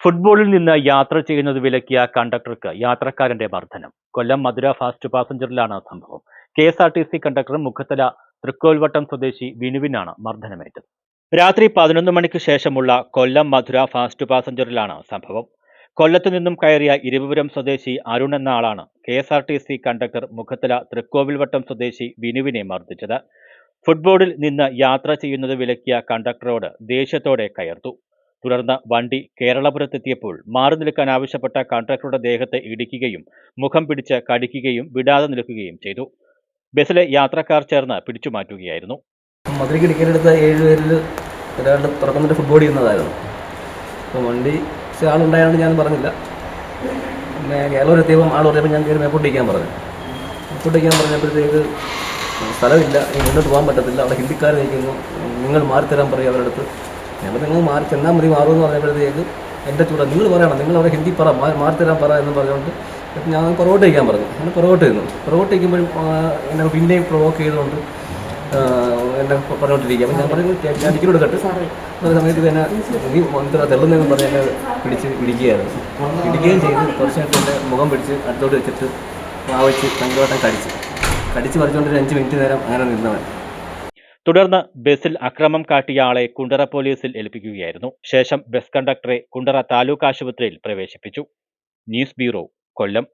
ഫുട്ബോളിൽ നിന്ന് യാത്ര ചെയ്യുന്നത് വിലക്കിയ കണ്ടക്ടർക്ക് യാത്രക്കാരന്റെ മർദ്ദനം. കൊല്ലം മധുര ഫാസ്റ്റ് പാസഞ്ചറിലാണ് സംഭവം. കെ.എസ്.ആർ.ടി.സി കണ്ടക്ടർ മുഖത്തല തൃക്കോൽവട്ടം സ്വദേശി വിനുവിനാണ് മർദ്ദനമേറ്റത്. രാത്രി 11 മണിക്ക് ശേഷമുള്ള കൊല്ലം മധുര ഫാസ്റ്റ് പാസഞ്ചറിലാണ് സംഭവം. കൊല്ലത്തു നിന്നും കയറിയ ഇരുപുരം സ്വദേശി അരുൺ എന്ന ആളാണ് കെ.എസ്.ആർ.ടി.സി കണ്ടക്ടർ മുഖത്തല തൃക്കോവിൽവട്ടം സ്വദേശി വിനുവിനെ മർദ്ദിച്ചത്. ഫുട്ബോളിൽ നിന്ന് യാത്ര ചെയ്യുന്നത് വിലക്കിയ കണ്ടക്ടറോട് ദേഷ്യത്തോടെ കയർത്തു. തുടർന്ന് വണ്ടി കേരളപുരത്തെത്തിയപ്പോൾ മാറി നിൽക്കാൻ ആവശ്യപ്പെട്ട കണ്ടക്ടറുടെ ദേഹത്തെ ഇടിക്കുകയും മുഖം പിടിച്ച് കടിക്കുകയും വിടാതെ നിൽക്കുകയും ചെയ്തു. ബസ്സിലെ യാത്രക്കാർ ചേർന്ന് പിടിച്ചുമാറ്റുകയായിരുന്നു. മധുരയ്ക്ക് ടിക്കറ്റ് എടുത്ത 7 പേരിൽ ഒരാൾ തുറക്കുന്നിട്ട് ഫുട്ബോൾ ചെയ്യുന്നതായിരുന്നു. അപ്പോൾ വണ്ടി ആളുണ്ടായതുകൊണ്ട് ഞാൻ പറഞ്ഞില്ല. പിന്നെ കേരളപുരത്തെത്തിയപ്പോൾ ആൾ പറഞ്ഞപ്പോൾ ഞാൻ കയറി മേപ്പോട്ടിരിക്കാൻ പറഞ്ഞു. മേപ്പോട്ടിരിക്കാൻ പറഞ്ഞപ്പോഴത്തേക്ക് സ്ഥലമില്ല, മുന്നോട്ട് പോകാൻ പറ്റത്തില്ല, അവിടെ ഹിന്ദിക്കാർ നിൽക്കുന്നു, നിങ്ങൾ മാറിത്തരാൻ പറയും അവരുടെ അടുത്ത്. ഞങ്ങൾ നിങ്ങൾ മാറി ചെന്നാൽ മതി മാറുമെന്ന് പറഞ്ഞപ്പോഴത്തേക്ക് എൻ്റെ ചൂടാ നിങ്ങൾ പറയണം, നിങ്ങൾ അവിടെ ഹിന്ദി പറ, മാറിത്തരാൻ പറ എന്ന് പറഞ്ഞുകൊണ്ട് ഞാൻ പുറകോട്ട് വയ്ക്കാൻ പറഞ്ഞു. അങ്ങനെ പുറകോട്ട് ഇരുന്നു. പുറകോട്ട് വയ്ക്കുമ്പോഴും എന്നെ പിന്നെയും പ്രൊവോക്ക് ചെയ്തുകൊണ്ട് എന്നെ പറഞ്ഞുകൊണ്ടിരിക്കുക. അപ്പം ഞാൻ പറഞ്ഞു ഞാൻ ടിക്കറ്റ് എടുക്കട്ടെ. അതേ സമയത്ത് തന്നെ നീ ഇത്ര തെള്ളുന്നതെന്ന് പറഞ്ഞ് എന്നെ പിടിച്ച് ഇടിക്കുകയായിരുന്നു. ഇടിക്കുകയും ചെയ്ത് കുറച്ച് നേരത്തെ എൻ്റെ മുഖം പിടിച്ച് അടുത്തോട്ട് വെച്ചിട്ട് ആവശ്യം ഭയങ്കരമായിട്ടും കടിച്ച് പറിച്ചുകൊണ്ട് 5 മിനിറ്റ് നേരം അങ്ങനെ നിന്നവൻ. തുടർന്ന് ബസ്സിൽ അക്രമം കാട്ടിയ ആളെ കുണ്ടറ പോലീസിൽ ഏൽപ്പിക്കുകയായിരുന്നു. ശേഷം ബസ് കണ്ടക്ടറെ കുണ്ടറ താലൂക്ക് ആശുപത്രിയിൽ പ്രവേശിപ്പിച്ചു. ന്യൂസ് ബ്യൂറോ, കൊല്ലം.